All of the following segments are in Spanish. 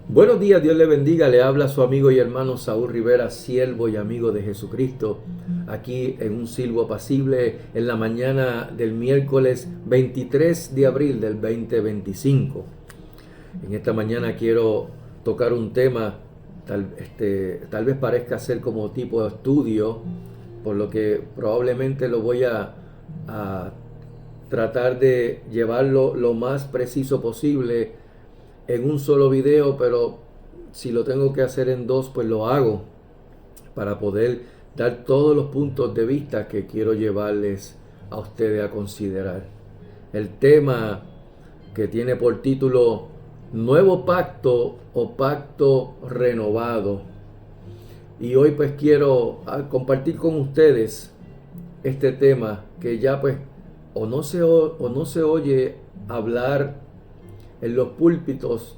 Buenos días, Dios le bendiga, le habla su amigo y hermano Saúl Rivera, siervo y amigo de Jesucristo, aquí en un silbo apacible en la mañana del miércoles 23 de abril del 2025. En esta mañana quiero tocar un tema, tal vez parezca ser como tipo de estudio, por lo que probablemente lo voy a tratar de llevarlo lo más preciso posible en un solo video, pero si lo tengo que hacer en dos, pues lo hago para poder dar todos los puntos de vista que quiero llevarles a ustedes a considerar. El tema que tiene por título Nuevo Pacto o Pacto Renovado. Y hoy pues quiero compartir con ustedes este tema que ya pues o no se oye hablar en los púlpitos.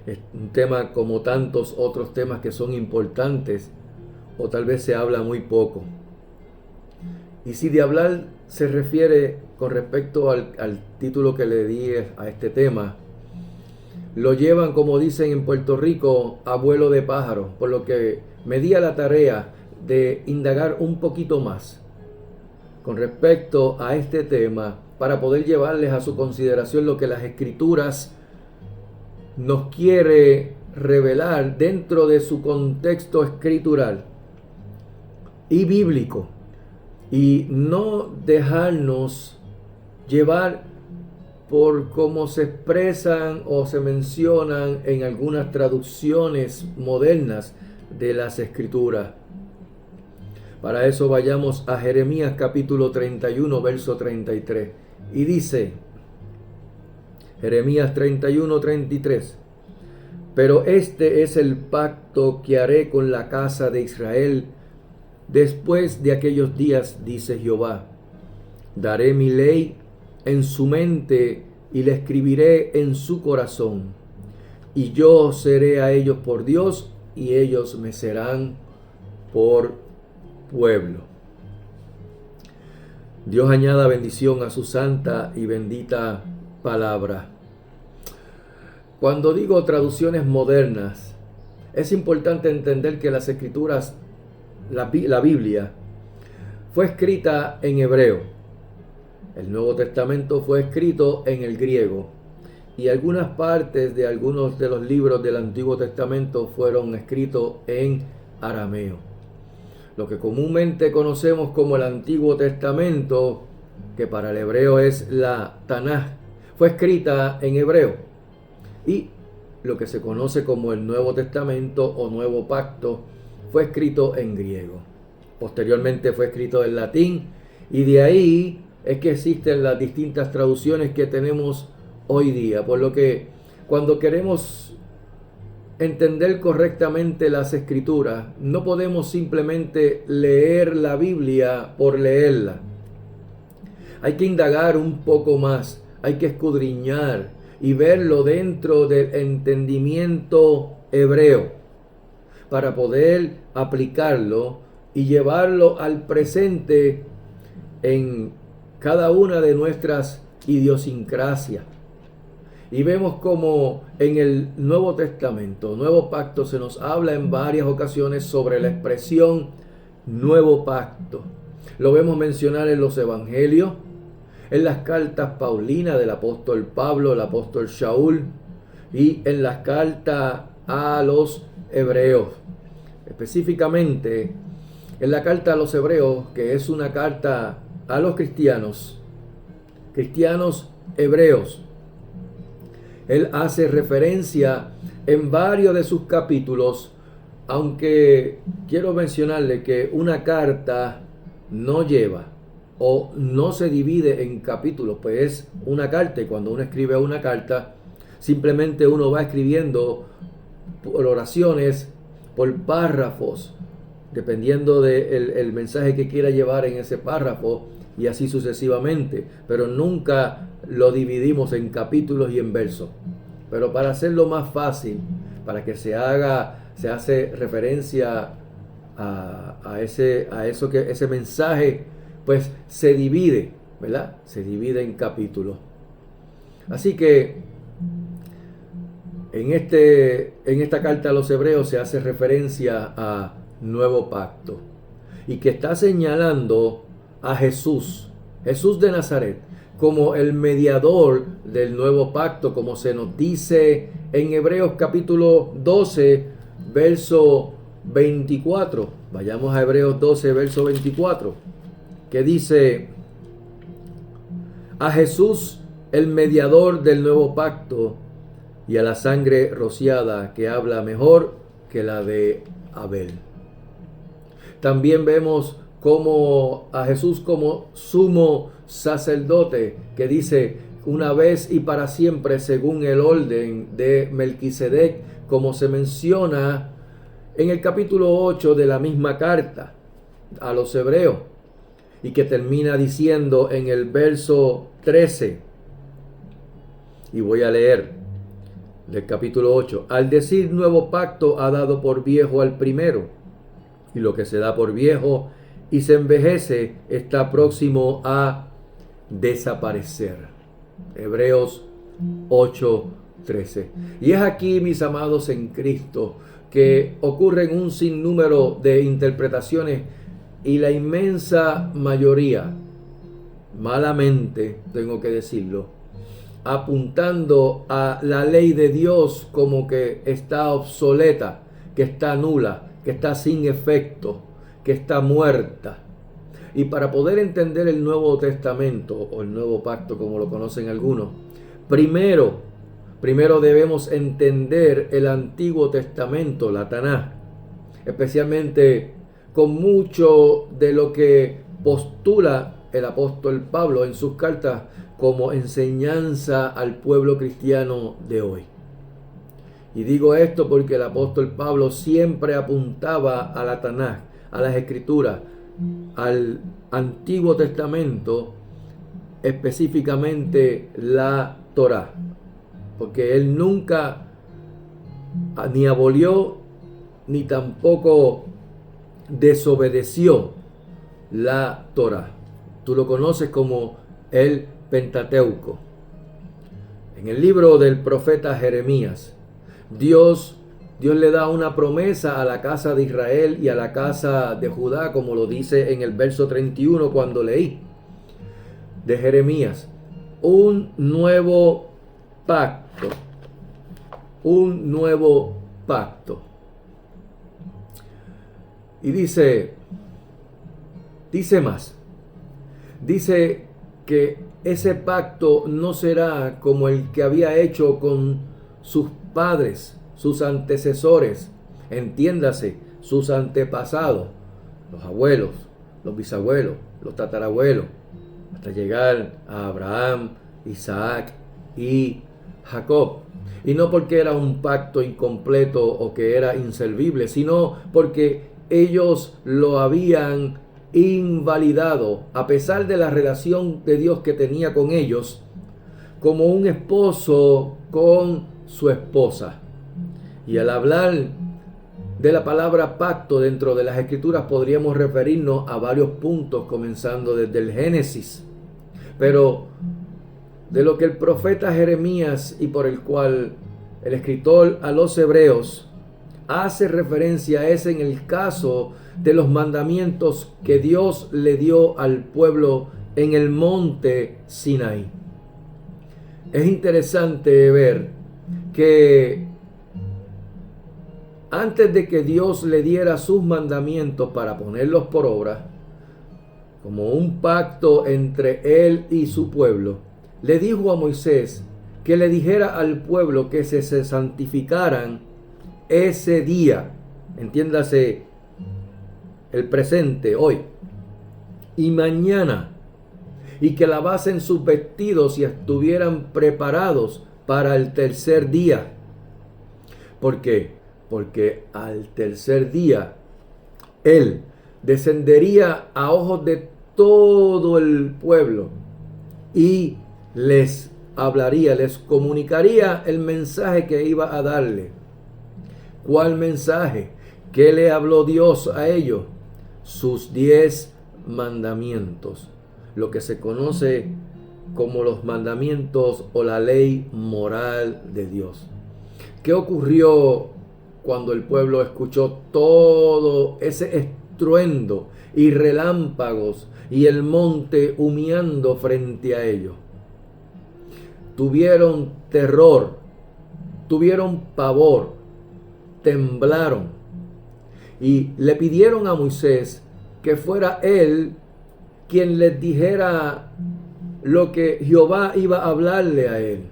Es un tema como tantos otros temas que son importantes, o tal vez se habla muy poco. Y si de hablar se refiere con respecto al título que le di a este tema, lo llevan, como dicen en Puerto Rico, a vuelo de pájaro, por lo que me di a la tarea de indagar un poquito más con respecto a este tema para poder llevarles a su consideración lo que las escrituras nos quiere revelar dentro de su contexto escritural y bíblico, y no dejarnos llevar por cómo se expresan o se mencionan en algunas traducciones modernas de las escrituras. Para eso vayamos a Jeremías capítulo 31, verso 33. Y dice, Jeremías 31, 33. Pero este es el pacto que haré con la casa de Israel después de aquellos días, dice Jehová. Daré mi ley en su mente y la escribiré en su corazón. Y yo seré a ellos por Dios y ellos me serán por pueblo. Dios añada bendición a su santa y bendita palabra. Cuando digo traducciones modernas, es importante entender que las escrituras, la Biblia, fue escrita en hebreo. El Nuevo Testamento fue escrito en el griego. Y algunas partes de algunos de los libros del Antiguo Testamento fueron escritos en arameo. Lo que comúnmente conocemos como el Antiguo Testamento, que para el hebreo es la Tanaj, fue escrita en hebreo. Y lo que se conoce como el Nuevo Testamento o Nuevo Pacto fue escrito en griego. Posteriormente fue escrito en latín, y de ahí es que existen las distintas traducciones que tenemos hoy día. Por lo que cuando queremos entender correctamente las escrituras, no podemos simplemente leer la Biblia por leerla. Hay que indagar un poco más, hay que escudriñar y verlo dentro del entendimiento hebreo para poder aplicarlo y llevarlo al presente en cada una de nuestras idiosincrasias. Y vemos como en el Nuevo Testamento, Nuevo Pacto, se nos habla en varias ocasiones sobre la expresión Nuevo Pacto. Lo vemos mencionar en los Evangelios, en las cartas paulinas del apóstol Pablo, el apóstol Shaul, y en las cartas a los hebreos. Específicamente en la carta a los hebreos, que es una carta a los cristianos hebreos. Él hace referencia en varios de sus capítulos, aunque quiero mencionarle que una carta no lleva o no se divide en capítulos, pues es una carta, y cuando uno escribe una carta, simplemente uno va escribiendo por oraciones, por párrafos, dependiendo del mensaje que quiera llevar en ese párrafo, y así sucesivamente, pero nunca lo dividimos en capítulos y en versos. Pero para hacerlo más fácil, para que se hace referencia ese mensaje, pues se divide, ¿verdad? Se divide en capítulos. Así que En esta carta a los hebreos se hace referencia a nuevo pacto y que está señalando a Jesús, Jesús de Nazaret, como el mediador del nuevo pacto, como se nos dice en Hebreos capítulo 12, verso 24. Vayamos a Hebreos 12, verso 24, que dice: a Jesús, el mediador del nuevo pacto, y a la sangre rociada, que habla mejor que la de Abel. También vemos como a Jesús como sumo sacerdote, que dice una vez y para siempre, según el orden de Melquisedec, como se menciona en el capítulo 8 de la misma carta a los hebreos, y que termina diciendo en el verso 13, y voy a leer del capítulo 8: al decir nuevo pacto, ha dado por viejo al primero, y lo que se da por viejo y se envejece está próximo a desaparecer. Hebreos 8:13. Y es aquí, mis amados en Cristo, que ocurren un sinnúmero de interpretaciones, y la inmensa mayoría, malamente tengo que decirlo, apuntando a la ley de Dios como que está obsoleta, que está nula, que está sin efecto, que está muerta. Y para poder entender el Nuevo Testamento, o el Nuevo Pacto como lo conocen algunos, primero debemos entender el Antiguo Testamento, la Tanaj, especialmente con mucho de lo que postula el apóstol Pablo en sus cartas como enseñanza al pueblo cristiano de hoy. Y digo esto porque el apóstol Pablo siempre apuntaba a la Tanaj, a las Escrituras, al Antiguo Testamento, específicamente la Torá, porque él nunca ni abolió ni tampoco desobedeció la Torá. Tú lo conoces como el Pentateuco. En el libro del profeta Jeremías, Dios le da una promesa a la casa de Israel y a la casa de Judá, como lo dice en el verso 31 cuando leí de Jeremías: un nuevo pacto, un nuevo pacto. Y dice más, dice que ese pacto no será como el que había hecho con sus padres, sus antecesores, entiéndase, sus antepasados, los abuelos, los bisabuelos, los tatarabuelos, hasta llegar a Abraham, Isaac y Jacob. Y no porque era un pacto incompleto o que era inservible, sino porque ellos lo habían invalidado, a pesar de la relación de Dios que tenía con ellos, como un esposo con su esposa. Y al hablar de la palabra pacto dentro de las Escrituras, podríamos referirnos a varios puntos, comenzando desde el Génesis. Pero de lo que el profeta Jeremías, y por el cual el escritor a los hebreos hace referencia, es en el caso de los mandamientos que Dios le dio al pueblo en el monte Sinaí. Es interesante ver que antes de que Dios le diera sus mandamientos para ponerlos por obra, como un pacto entre él y su pueblo, le dijo a Moisés que le dijera al pueblo que se santificaran ese día, entiéndase el presente, hoy, y mañana, y que lavasen sus vestidos y estuvieran preparados para el tercer día. ¿Por qué? Porque al tercer día él descendería a ojos de todo el pueblo y les hablaría, les comunicaría el mensaje que iba a darle. ¿Cuál mensaje? ¿Qué le habló Dios a ellos? Sus 10 mandamientos, lo que se conoce como los mandamientos o la ley moral de Dios. ¿Qué ocurrió cuando el pueblo escuchó todo ese estruendo y relámpagos y el monte humeando frente a ellos? Tuvieron terror, tuvieron pavor, temblaron y le pidieron a Moisés que fuera él quien les dijera lo que Jehová iba a hablarle a él,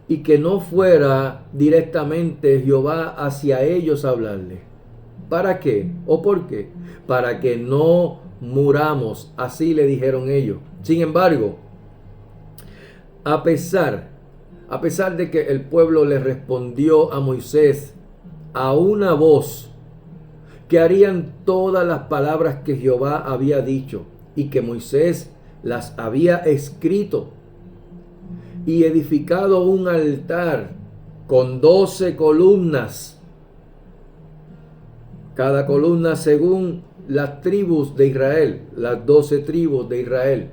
y que no fuera directamente Jehová hacia ellos a hablarle. ¿Para qué? ¿O por qué? Para que no muramos, así le dijeron ellos. Sin embargo, a pesar de que el pueblo le respondió a Moisés a una voz, que harían todas las palabras que Jehová había dicho y que Moisés las había escrito y edificado un altar con 12 columnas, cada columna según las tribus de Israel, las 12 tribus de Israel,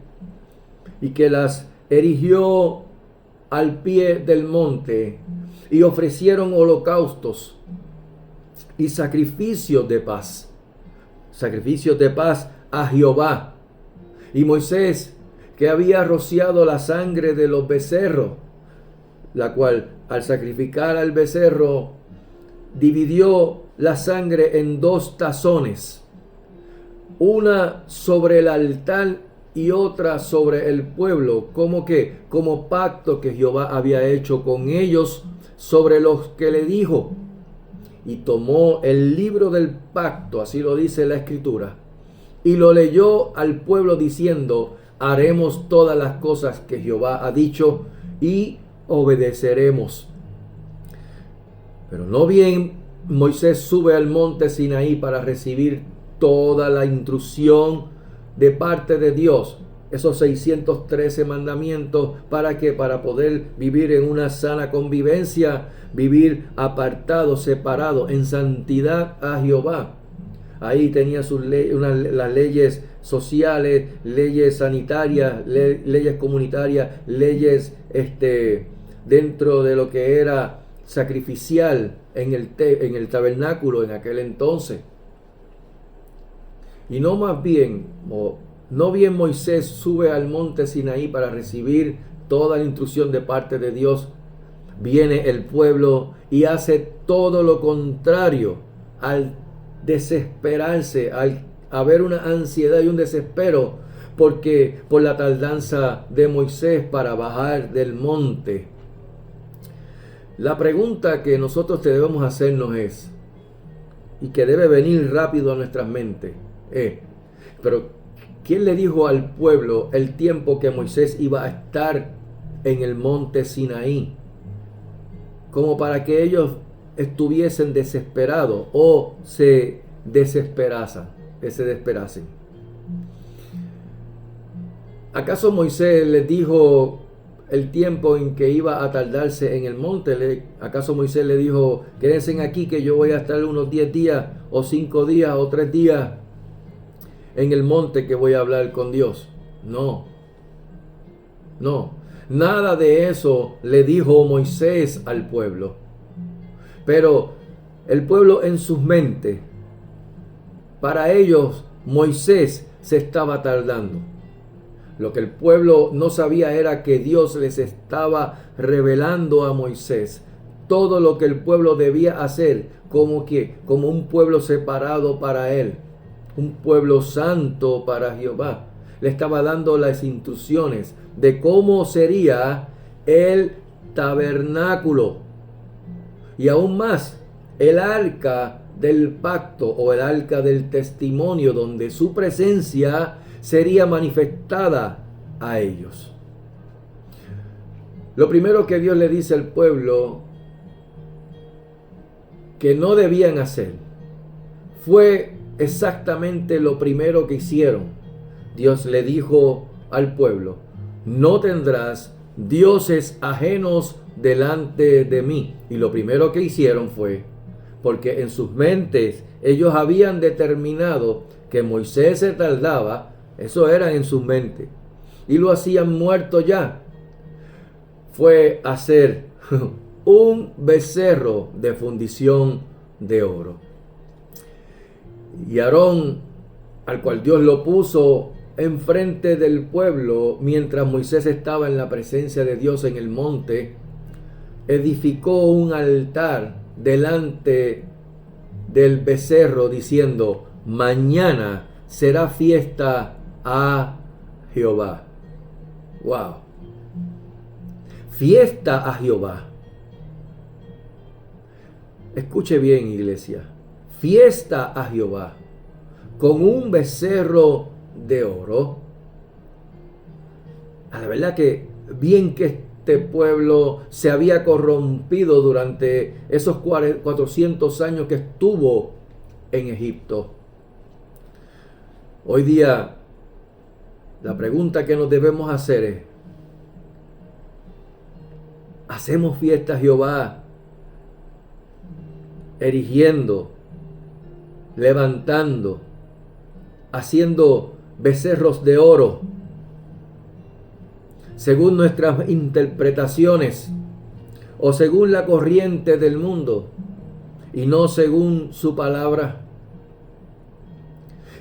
y que las erigió al pie del monte, y ofrecieron holocaustos y sacrificios de paz a Jehová. Y Moisés, que había rociado la sangre de los becerros, la cual al sacrificar al becerro dividió la sangre en 2 tazones, una sobre el altar y otra sobre el pueblo, como pacto que Jehová había hecho con ellos, sobre los que le dijo. Y tomó el libro del pacto, así lo dice la escritura, y lo leyó al pueblo diciendo: haremos todas las cosas que Jehová ha dicho y obedeceremos. Pero no bien Moisés sube al monte Sinaí para recibir toda la instrucción de parte de Dios, esos 613 mandamientos. ¿Para qué? Para poder vivir en una sana convivencia, vivir apartado, separado, en santidad a Jehová. Ahí tenía sus las leyes sociales, leyes sanitarias, leyes comunitarias, leyes dentro de lo que era sacrificial en el tabernáculo en aquel entonces. Y no bien Moisés sube al monte Sinaí para recibir toda la instrucción de parte de Dios, viene el pueblo y hace todo lo contrario, al desesperarse, al haber una ansiedad y un desespero por la tardanza de Moisés para bajar del monte. La pregunta que nosotros debemos hacernos es, y que debe venir rápido a nuestras mentes, pero ¿quién le dijo al pueblo el tiempo que Moisés iba a estar en el monte Sinaí? Como para que ellos estuviesen desesperados o se desesperasen. ¿Acaso Moisés les dijo el tiempo en que iba a tardarse en el monte? ¿Acaso Moisés le dijo: quédense aquí que yo voy a estar unos 10 días o 5 días o 3 días en el monte que voy a hablar con Dios? No, nada de eso le dijo Moisés al pueblo. Pero el pueblo en sus mentes, para ellos Moisés se estaba tardando. Lo que el pueblo no sabía era que Dios les estaba revelando a Moisés todo lo que el pueblo debía hacer como un pueblo separado para él, un pueblo santo para Jehová. Le estaba dando las instrucciones de cómo sería el tabernáculo y aún más el arca del pacto o el arca del testimonio, donde su presencia sería manifestada a ellos. Lo primero que Dios le dice al pueblo que no debían hacer fue exactamente lo primero que hicieron. Dios le dijo al pueblo: no tendrás dioses ajenos delante de mí. Y lo primero que hicieron fue, porque en sus mentes ellos habían determinado que Moisés se tardaba, eso era en sus mentes, y lo hacían muerto ya, fue hacer un becerro de fundición de oro. Y Aarón, al cual Dios lo puso enfrente del pueblo, mientras Moisés estaba en la presencia de Dios en el monte, edificó un altar delante del becerro diciendo: mañana será fiesta a Jehová. Wow. Fiesta a Jehová. Escuche bien, iglesia. Fiesta a Jehová con un becerro de oro. A la verdad que bien que este pueblo se había corrompido durante esos 400 años que estuvo en Egipto. Hoy día la pregunta que nos debemos hacer es: ¿hacemos fiesta a Jehová erigiendo, levantando, haciendo becerros de oro según nuestras interpretaciones o según la corriente del mundo y no según su palabra?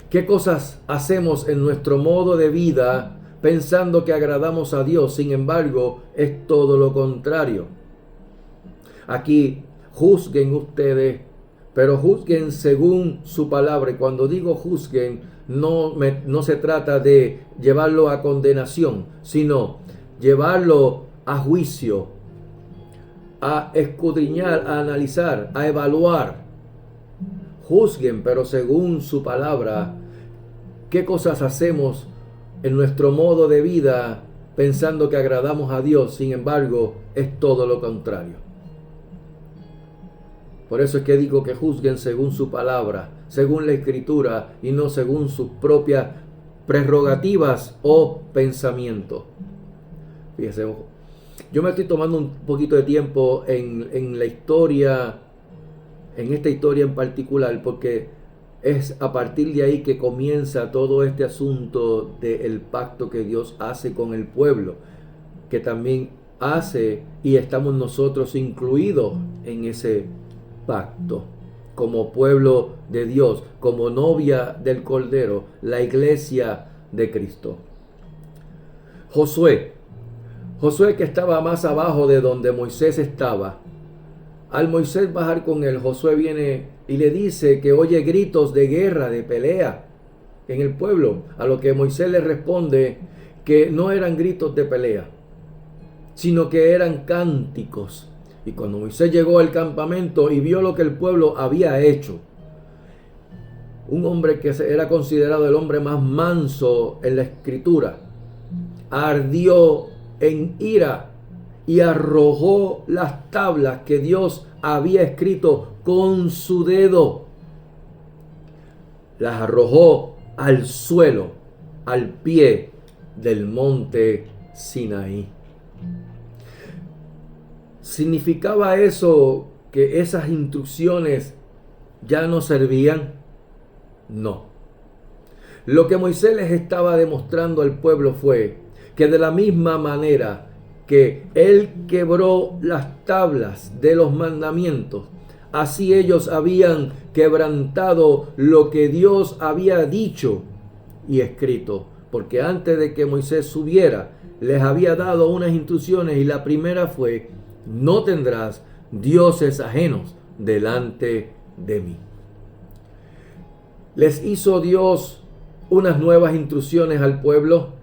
¿Qué cosas hacemos en nuestro modo de vida pensando que agradamos a Dios? Sin embargo, es todo lo contrario. Aquí juzguen ustedes, pero juzguen según su palabra. Y cuando digo juzguen, no se trata de llevarlo a condenación, sino llevarlo a juicio, a escudriñar, a analizar, a evaluar. Juzguen, pero según su palabra, qué cosas hacemos en nuestro modo de vida pensando que agradamos a Dios. Sin embargo, es todo lo contrario. Por eso es que digo que juzguen según su palabra, según la Escritura y no según sus propias prerrogativas o pensamientos. Fíjese, yo me estoy tomando un poquito de tiempo en la historia, en esta historia en particular, porque es a partir de ahí que comienza todo este asunto del pacto que Dios hace con el pueblo, que también hace y estamos nosotros incluidos en ese pacto, como pueblo de Dios, como novia del Cordero, la iglesia de Cristo. Josué que estaba más abajo de donde Moisés estaba, al Moisés bajar con él, Josué viene y le dice que oye gritos de guerra, de pelea en el pueblo, a lo que Moisés le responde que no eran gritos de pelea, sino que eran cánticos. Y cuando Moisés llegó al campamento y vio lo que el pueblo había hecho, un hombre que era considerado el hombre más manso en la Escritura, ardió en ira y arrojó las tablas que Dios había escrito con su dedo. Las arrojó al suelo, al pie del monte Sinaí. ¿Significaba eso que esas instrucciones ya no servían? No. Lo que Moisés les estaba demostrando al pueblo fue que de la misma manera que él quebró las tablas de los mandamientos, así ellos habían quebrantado lo que Dios había dicho y escrito. Porque antes de que Moisés subiera, les había dado unas instrucciones, y la primera fue: no tendrás dioses ajenos delante de mí. Les hizo Dios unas nuevas instrucciones al pueblo,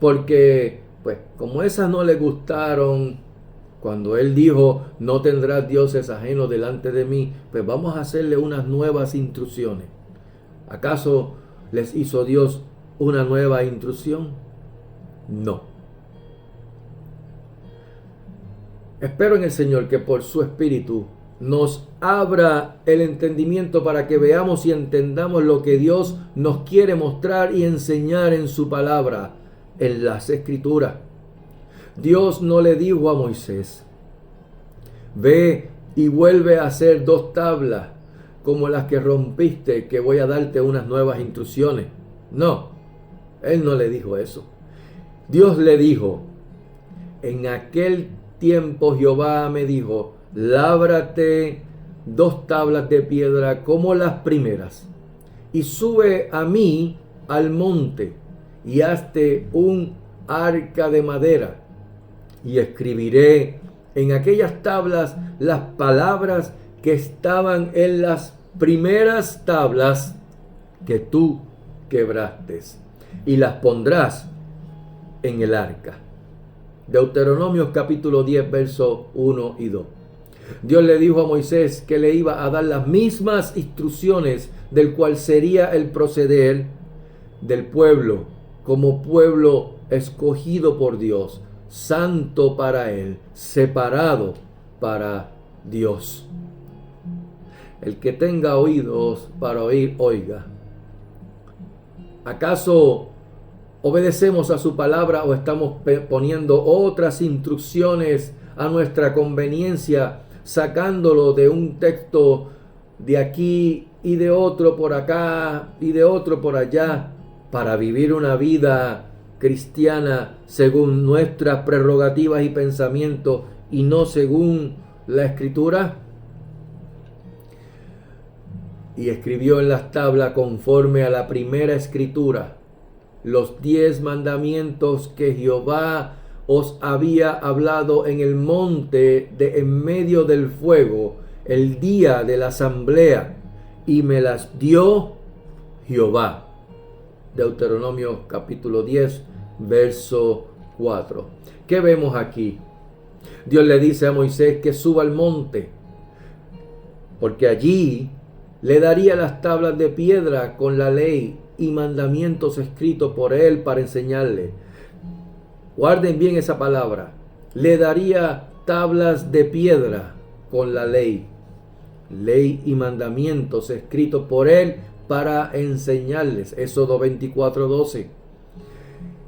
porque pues como esas no les gustaron cuando él dijo no tendrás dioses ajenos delante de mí, pues vamos a hacerle unas nuevas instrucciones. ¿Acaso les hizo Dios una nueva instrucción? No. Espero en el Señor que por su Espíritu nos abra el entendimiento para que veamos y entendamos lo que Dios nos quiere mostrar y enseñar en su palabra, en las Escrituras. Dios no le dijo a Moisés: ve y vuelve a hacer 2 tablas como las que rompiste, que voy a darte unas nuevas instrucciones. No, él no le dijo eso. Dios le dijo: en aquel tiempo Jehová me dijo: lábrate 2 tablas de piedra como las primeras, y sube a mí al monte, y hazte un arca de madera, y escribiré en aquellas tablas las palabras que estaban en las primeras tablas que tú quebraste, y las pondrás en el arca. Deuteronomio capítulo 10, versos 1 y 2. Dios le dijo a Moisés que le iba a dar las mismas instrucciones del cual sería el proceder del pueblo, como pueblo escogido por Dios, santo para Él, separado para Dios. El que tenga oídos para oír, oiga. ¿Acaso obedecemos a su palabra o estamos poniendo otras instrucciones a nuestra conveniencia, sacándolo de un texto de aquí y de otro por acá y de otro por allá, para vivir una vida cristiana según nuestras prerrogativas y pensamientos y no según la Escritura? Y escribió en las tablas, conforme a la primera escritura, los 10 mandamientos que Jehová os había hablado en el monte de en medio del fuego, el día de la asamblea, y me las dio Jehová. Deuteronomio capítulo 10, verso 4. ¿Qué vemos aquí? Dios le dice a Moisés que suba al monte, porque allí le daría las tablas de piedra con la ley y mandamientos escritos por él para enseñarle. Guarden bien esa palabra. Le daría tablas de piedra con la ley. Ley y mandamientos escritos por él para enseñarles. Éxodo 24:12.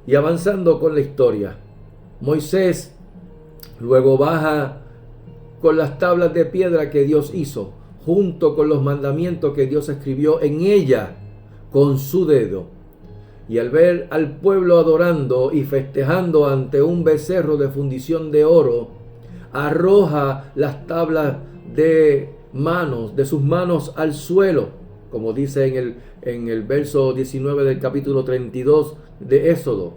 Y avanzando con la historia, Moisés luego baja con las tablas de piedra que Dios hizo, junto con los mandamientos que Dios escribió en ella con su dedo. Y al ver al pueblo adorando y festejando ante un becerro de fundición de oro, arroja las tablas de sus manos al suelo, como dice en el verso 19 del capítulo 32 de Éxodo,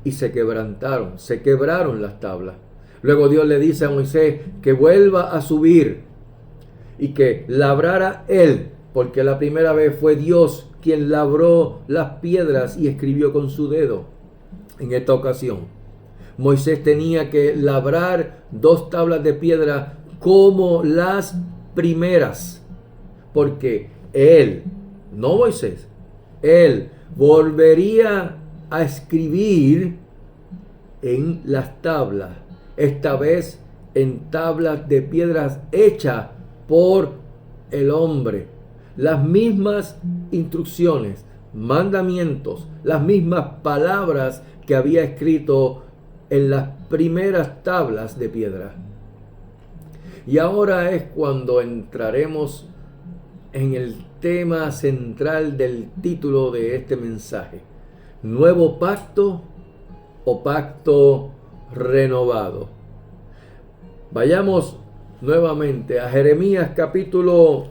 y se quebraron las tablas. Luego Dios le dice a Moisés que vuelva a subir y que labrara él, porque la primera vez fue Dios quien labró las piedras y escribió con su dedo. En esta ocasión, Moisés tenía que labrar 2 tablas de piedra como las primeras, porque él, no Moisés, él volvería a escribir en las tablas, esta vez en tablas de piedras hechas por el hombre, las mismas instrucciones, mandamientos, las mismas palabras que había escrito en las primeras tablas de piedra. Y ahora es cuando entraremos en el tema central del título de este mensaje: ¿nuevo pacto o pacto renovado? Vayamos nuevamente a Jeremías capítulo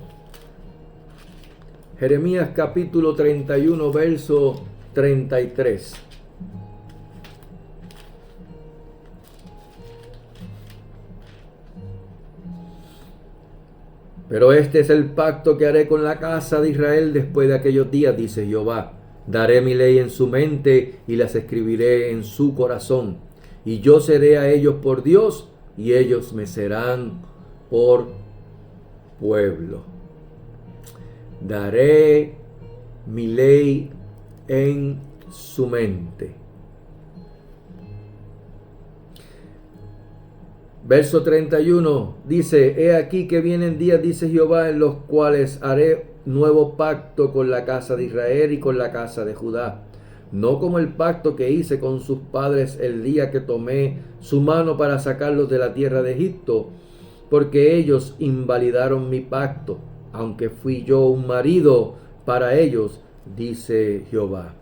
31, verso 33. Pero este es el pacto que haré con la casa de Israel después de aquellos días, dice Jehová. Daré mi ley en su mente y las escribiré en su corazón. Y yo seré a ellos por Dios y ellos me serán por pueblo. Daré mi ley en su mente. Verso 31 dice: He aquí que vienen días, dice Jehová, en los cuales haré nuevo pacto con la casa de Israel y con la casa de Judá, no como el pacto que hice con sus padres el día que tomé su mano para sacarlos de la tierra de Egipto, porque ellos invalidaron mi pacto, aunque fui yo un marido para ellos, dice Jehová.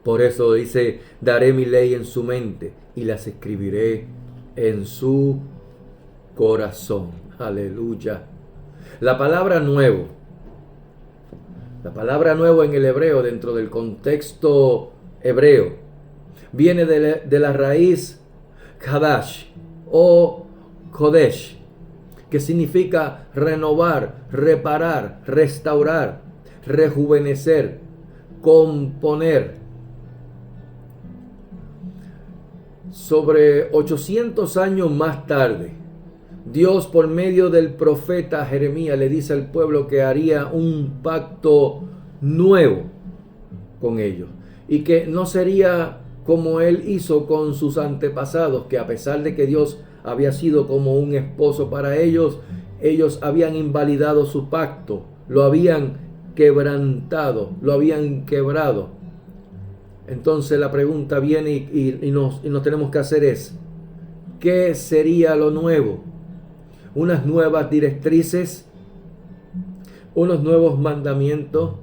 Por eso dice: daré mi ley en su mente y las escribiré en su corazón. Aleluya. La palabra nuevo en el hebreo, dentro del contexto hebreo, viene de la raíz Kadash o Kodesh, que significa renovar, reparar, restaurar, rejuvenecer, componer. Sobre 800 años más tarde, Dios, por medio del profeta Jeremías, le dice al pueblo que haría un pacto nuevo con ellos y que no sería como él hizo con sus antepasados, que a pesar de que Dios había sido como un esposo para ellos, ellos habían invalidado su pacto, lo habían quebrantado, lo habían quebrado. Entonces la pregunta viene y nos tenemos que hacer es, ¿qué sería lo nuevo? Unas nuevas directrices, unos nuevos mandamientos.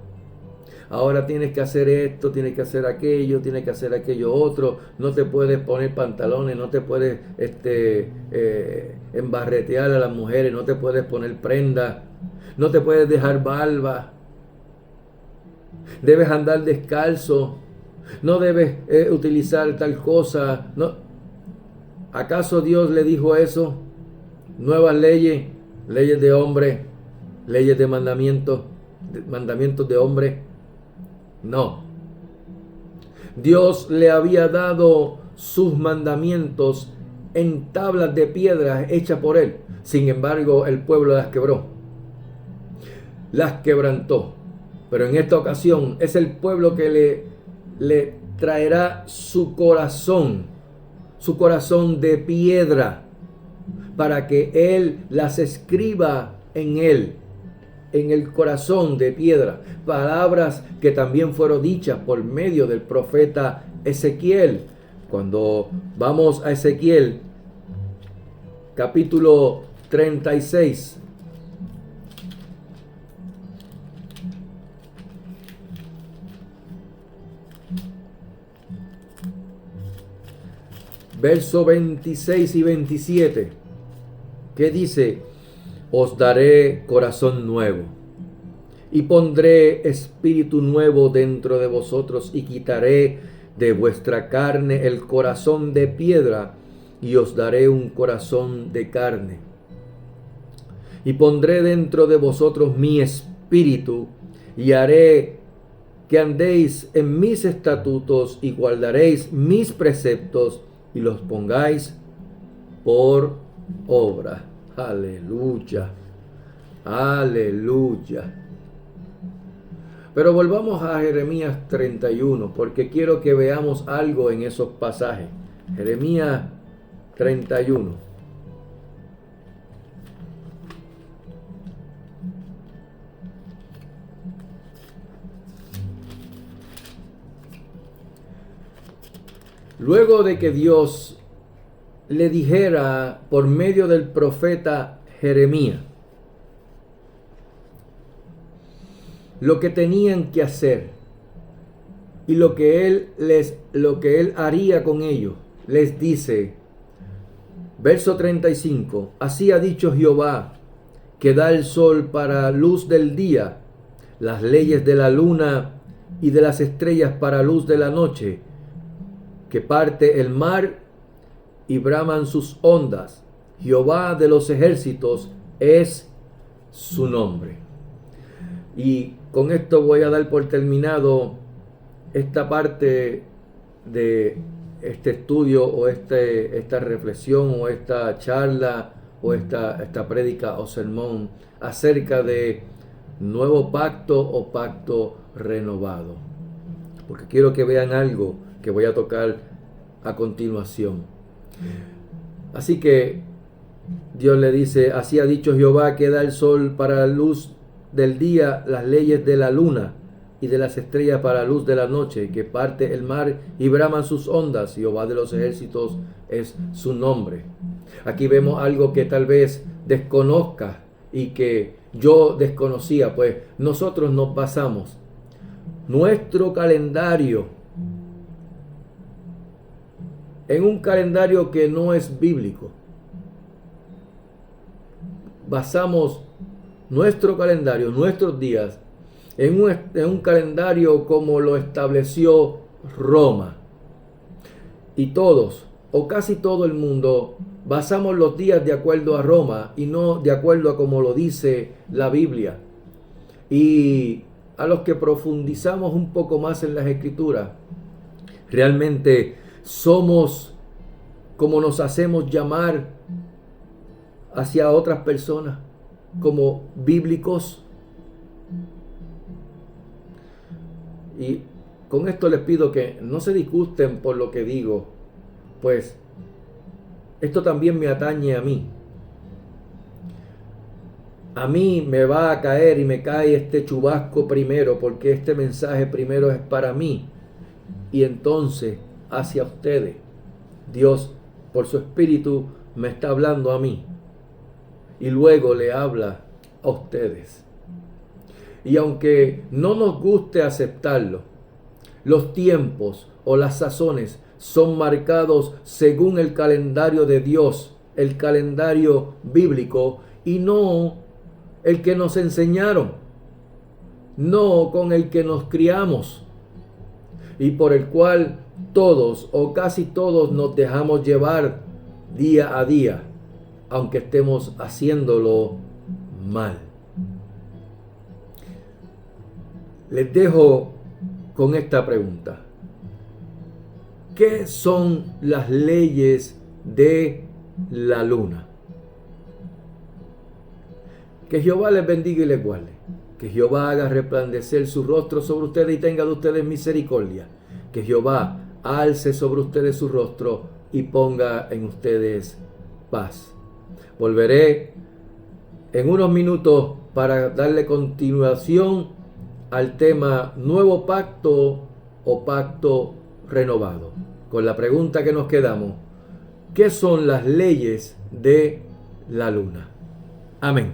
Ahora tienes que hacer esto, tienes que hacer aquello otro. No te puedes poner pantalones, no te puedes embarretear a las mujeres, no te puedes poner prendas, no te puedes dejar barba. Debes andar descalzo, no debes utilizar tal cosa. No. ¿Acaso Dios le dijo eso? Nuevas leyes, leyes de hombre, leyes de mandamientos de hombre. No. Dios le había dado sus mandamientos en tablas de piedra hechas por él. Sin embargo, el pueblo las quebró, las quebrantó. Pero en esta ocasión es el pueblo que le traerá su corazón de piedra, para que él las escriba en él, en el corazón de piedra. Palabras que también fueron dichas por medio del profeta Ezequiel. Cuando vamos a Ezequiel, capítulo 36. Verso 26 y 27. ¿Qué dice? Os daré corazón nuevo y pondré espíritu nuevo dentro de vosotros y quitaré de vuestra carne el corazón de piedra y os daré un corazón de carne. Y pondré dentro de vosotros mi espíritu y haré que andéis en mis estatutos y guardaréis mis preceptos y los pongáis por obra. Aleluya, aleluya. Pero volvamos a Jeremías 31, porque quiero que veamos algo en esos pasajes. Jeremías 31. Luego de que Dios le dijera por medio del profeta Jeremías lo que tenían que hacer y lo que él haría con ellos, les dice, verso 35, así ha dicho Jehová, que da el sol para luz del día, las leyes de la luna y de las estrellas para luz de la noche, que parte el mar y braman sus ondas. Jehová de los ejércitos es su nombre. Y con esto voy a dar por terminado esta parte de este estudio o esta reflexión o esta charla o esta prédica o sermón acerca de nuevo pacto o pacto renovado. Porque quiero que vean algo que voy a tocar a continuación. Así que Dios le dice, así ha dicho Jehová, que da el sol para la luz del día, las leyes de la luna y de las estrellas para la luz de la noche, que parte el mar y braman sus ondas. Jehová de los ejércitos es su nombre. Aquí vemos algo que tal vez desconozca y que yo desconocía, pues nosotros nos basamos nuestro calendario en un calendario que no es bíblico. Basamos nuestro calendario, nuestros días, en un calendario como lo estableció Roma. Y todos, o casi todo el mundo, basamos los días de acuerdo a Roma y no de acuerdo a como lo dice la Biblia. Y a los que profundizamos un poco más en las Escrituras, realmente somos como nos hacemos llamar hacia otras personas, como bíblicos. Y con esto les pido que no se disgusten por lo que digo, pues esto también me atañe a mí. A mí me va a caer y me cae este chubasco primero, porque este mensaje primero es para mí y entonces hacia ustedes. Dios, por su Espíritu, me está hablando a mí y luego le habla a ustedes. Y aunque no nos guste aceptarlo, los tiempos o las sazones son marcados según el calendario de Dios, el calendario bíblico, y no el que nos enseñaron, no con el que nos criamos, y por el cual todos o casi todos nos dejamos llevar día a día, aunque estemos haciéndolo mal. Les dejo con esta pregunta. ¿Qué son las leyes de la luna? Que Jehová les bendiga y les guarde. Que Jehová haga resplandecer su rostro sobre ustedes y tenga de ustedes misericordia. Que Jehová alce sobre ustedes su rostro y ponga en ustedes paz. Volveré en unos minutos para darle continuación al tema nuevo pacto o pacto renovado. Con la pregunta que nos quedamos: ¿qué son las leyes de la luna? Amén.